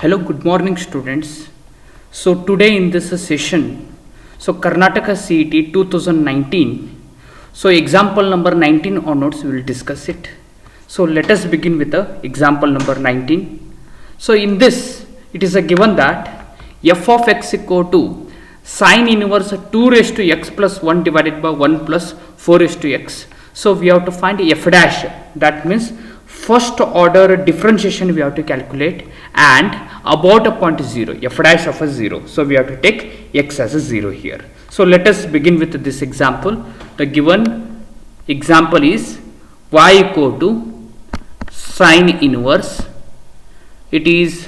Hello, good morning students. So today in this session, Karnataka CET 2019. So example number 19 onwards we will discuss it. So let us begin with the example number 19. So in this it is a given that f of x equal to sine inverse 2 raised to x plus 1 divided by 1 plus 4 raised to x. So we have to find f dash, that means first order differentiation we have to calculate, and about a point 0, f dash of a 0. So we have to take x as a 0 here. So let us begin with this example. The given example is y equal to sine inverse, it is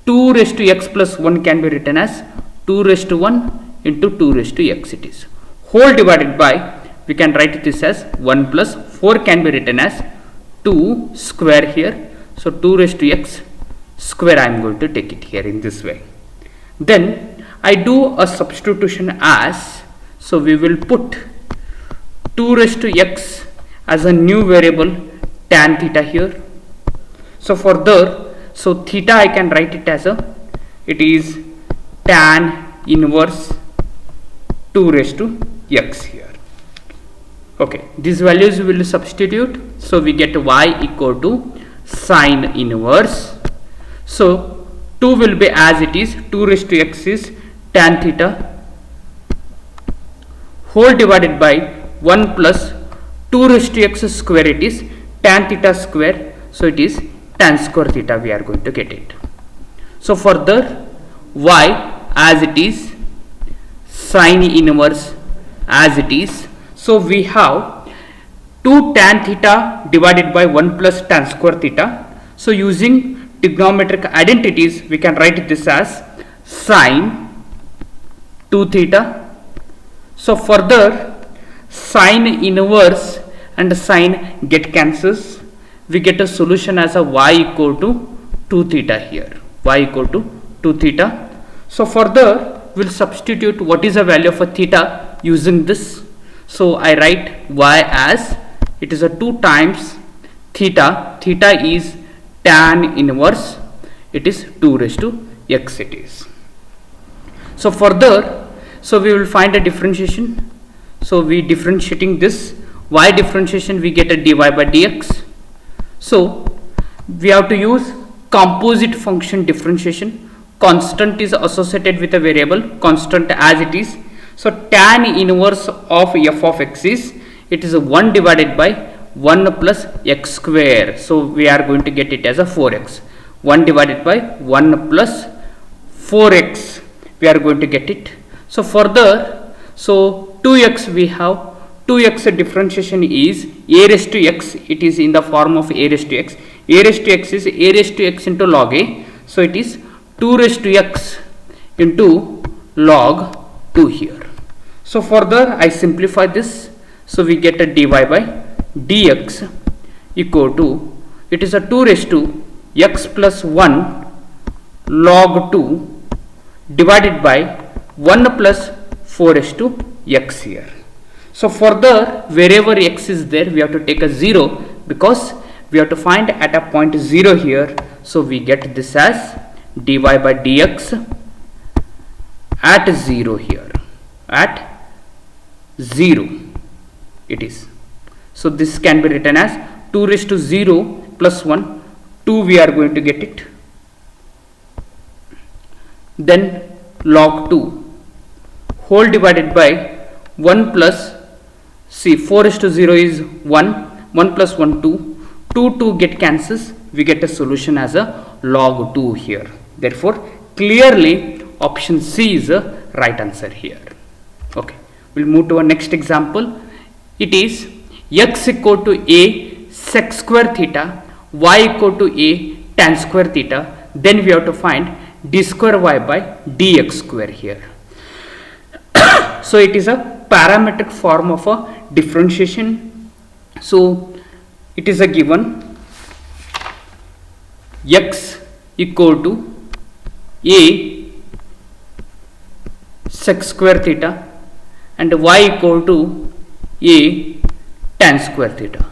2 raised to x plus 1 can be written as 2 raised to 1 into 2 raised to x, it is whole divided by, we can write this as 1 plus 4 can be written as 2 square here. So 2 raised to x square, I am going to take it here in this way. Then I do a substitution as, so we will put 2 raised to x as a new variable tan theta here. So further, so theta I can write it as it is tan inverse 2 raised to x here. Okay, these values we will substitute. So we get y equal to sine inverse. So 2 will be as it is, 2 raised to x is tan theta whole divided by 1 plus 2 raised to x square, it is tan theta square. So it is tan square theta, we are going to get it. So further, y as it is, sine inverse as it is. So we have 2 tan theta divided by 1 plus tan square theta. So using trigonometric identities, we can write this as sine 2 theta. So further, sine inverse and sine get cancels. We get a solution as a y equal to 2 theta here. Y equal to 2 theta. So further, we will substitute what is the value of a theta using this. So I write y as, it is a 2 times theta. Theta is tan inverse, it is 2 raised to x it is. So further, so we will find a differentiation. So we differentiating this y differentiation, we get a dy by dx. So we have to use composite function differentiation. Constant is associated with a variable, constant as it is. So tan inverse of f of x is, it is a 1 divided by 1 plus x square. So we are going to get it as a 4x. 1 divided by 1 plus 4x, we are going to get it. So further, so 2x we have, 2x differentiation is a raised to x, it is in the form of a raised to x. A raised to x is a raised to x into log a. So it is 2 raised to x into log 2 here. So further I simplify this. So we get a dy by dx equal to, it is a 2 raised to x plus 1 log 2 divided by 1 plus 4 raised to x here. So further, wherever x is there, we have to take a 0 because we have to find at a point 0 here. So we get this as dy by dx at 0 here, at 0 it is. So this can be written as 2 raised to 0 plus 1, 2 we are going to get it. Then log 2 whole divided by 1 plus, see 4 raised to 0 is 1, 1 plus 1 2, 2 get cancels, we get a solution as a log 2 here. Therefore clearly option C is the right answer here. Okay, we'll move to our next example. It is x equal to a sec square theta, y equal to a tan square theta. Then we have to find d square y by dx square here. So it is a parametric form of a differentiation. So it is a given x equal to a sec square theta and y equal to a tan square theta.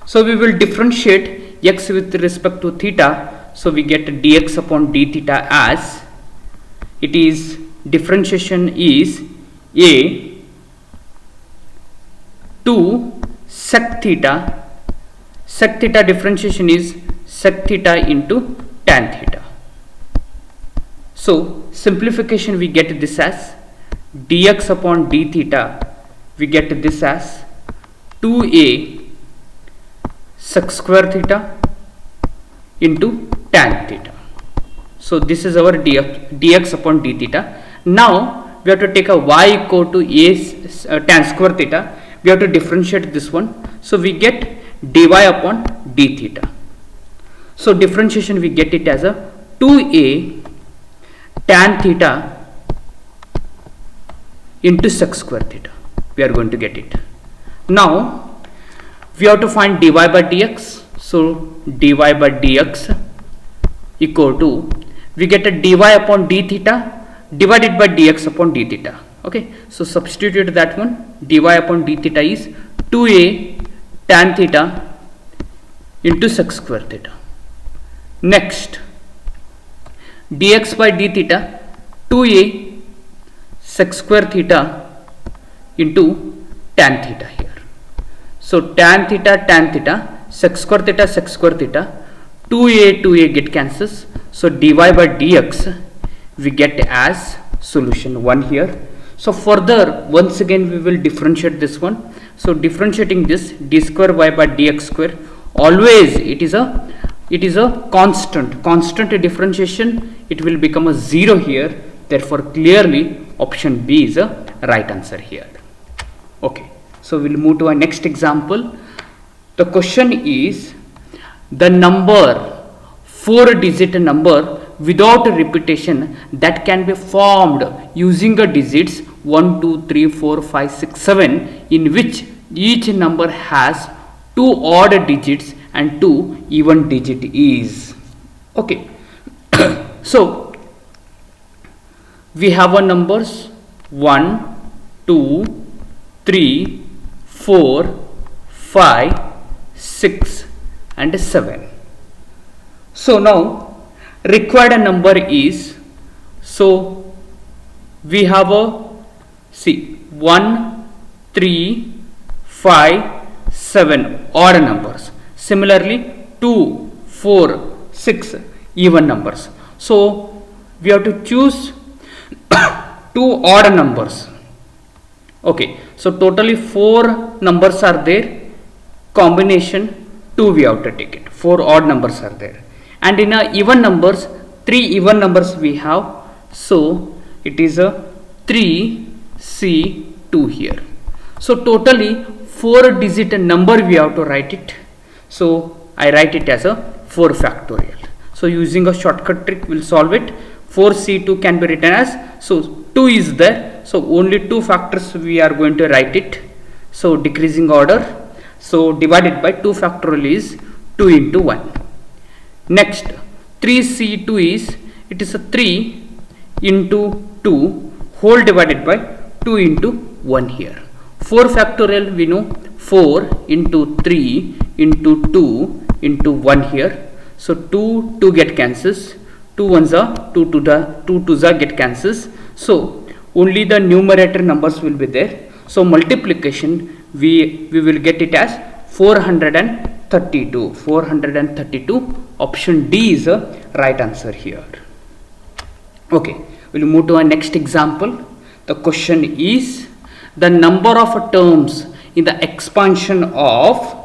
So we will differentiate x with respect to theta. So we get dx upon d theta as it is differentiation is a 2 sec theta. Sec theta differentiation is sec theta into tan theta. So simplification we get this as dx upon d theta, we get this as 2a sec square theta into tan theta. So this is our dx upon d theta. Now we have to take a y equal to a tan square theta. We have to differentiate this one. So we get dy upon d theta. So differentiation we get it as a 2a tan theta into sec square theta. We are going to get it. Now we have to find dy by dx. So dy by dx equal to, we get a dy upon d theta divided by dx upon d theta. Okay, so substitute that one. Dy upon d theta is 2a tan theta into sec square theta. Next, dx by d theta 2a sec square theta into tan theta here. So tan theta, sec square theta, 2a get cancels. So dy by dx we get as solution 1 here. So further, once again we will differentiate this one. So differentiating this, d square y by dx square, always it is a constant differentiation. It will become a 0 here. Therefore clearly option B is a right answer here. Okay, so we'll move to our next example. The question is the number 4-digit number without a repetition that can be formed using a digits 1, 2, 3, 4, 5, 6, 7 in which each number has 2 odd digits and 2 even digit is. Okay, so we have a numbers 1, 2, 3, 4, 5, 6 and 7. So now required number is, so we have a 1, 3, 5, 7 odd numbers. Similarly 2, 4, 6 even numbers. So we have to choose 2 odd numbers. Okay, so totally 4 numbers are there, combination 2 we have to take it, 4 odd numbers are there, and in a even numbers 3 even numbers we have. So it is a 3C2 here. So totally 4-digit number we have to write it. So I write it as a 4 factorial. So using a shortcut trick we'll solve it. 4C2 can be written as, so 2 is there, so only 2 factors we are going to write it. So decreasing order. So divided by 2 factorial is 2 into 1. Next 3C2 is, it is a 3 into 2 whole divided by 2 into 1 here. 4 factorial we know 4 into 3 into 2 into 1 here. So 2 get cancels, 2 ones are 2 twos are get cancels. So only the numerator numbers will be there. So multiplication we will get it as 432. 432. Option D is a right answer here. Okay, we'll move to our next example. The question is the number of terms in the expansion of,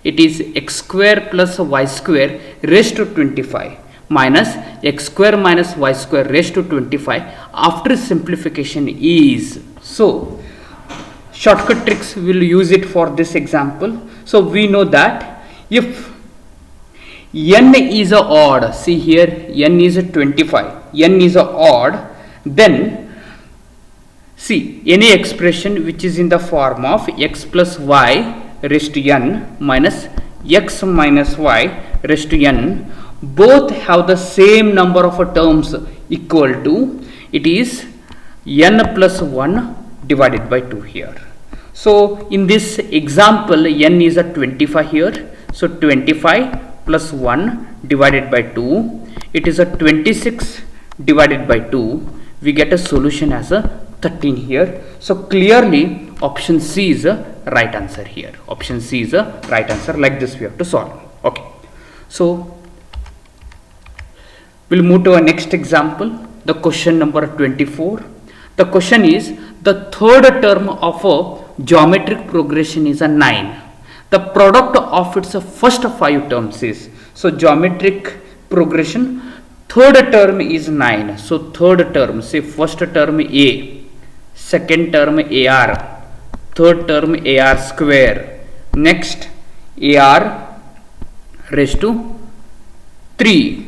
it is x square plus y square raised to 25 minus x square minus y square raised to 25 after simplification is. So shortcut tricks will use it for this example. So we know that if n is a odd, see here n is a 25, n is a odd, then see any expression which is in the form of x plus y raised to n minus x minus y raised to n, both have the same number of terms equal to, it is n plus 1 divided by 2 here. So in this example n is a 25 here, so 25 plus 1 divided by 2, it is a 26 divided by 2. We get a solution as a 13 here. So clearly option C is a right answer here. Option C is a right answer. Like this we have to solve. Okay. So we'll move to our next example, the question number 24. The question is, the third term of a geometric progression is a 9. The product of its first 5 terms is, so geometric progression, third term is 9. So third term, say first term A, second term AR, third term AR square, next AR raised to 3,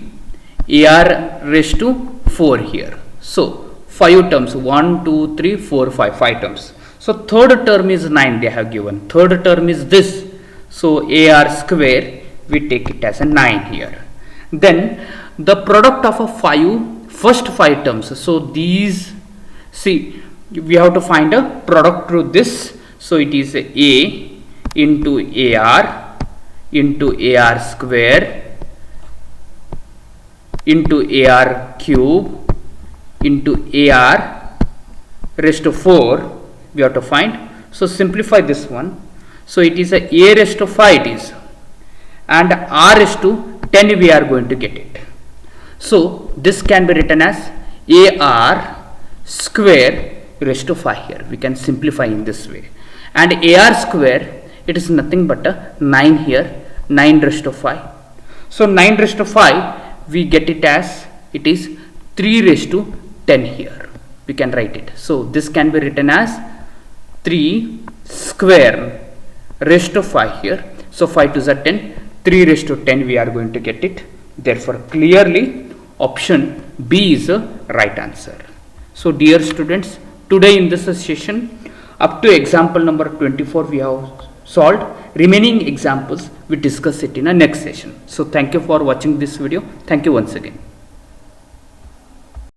AR raised to 4 here. So 5 terms, 1, 2, 3, 4, 5, 5 terms. So third term is 9 they have given. Third term is this. So AR square, we take it as a 9 here. Then the product of a first 5 terms. So these, see, we have to find a product through this. So it is A into AR into AR square into AR cube into AR raised to 4 we have to find. So simplify this one. So it is a raised to 5 it is, and R raised to 10 we are going to get it. So this can be written as AR square raised to 5 here. We can simplify in this way. And AR square, it is nothing but a 9 here, 9 raised to 5. So 9 raised to 5 we get it as, it is 3 raised to 10 here. We can write it. So this can be written as 3 square raised to 5 here. So 5 to the 10, 3 raised to 10 we are going to get it. Therefore clearly option B is a right answer. So dear students, today in this session up to example number 24 we have solved. Remaining examples we discuss it in a next session. So thank you for watching this video. Thank you once again.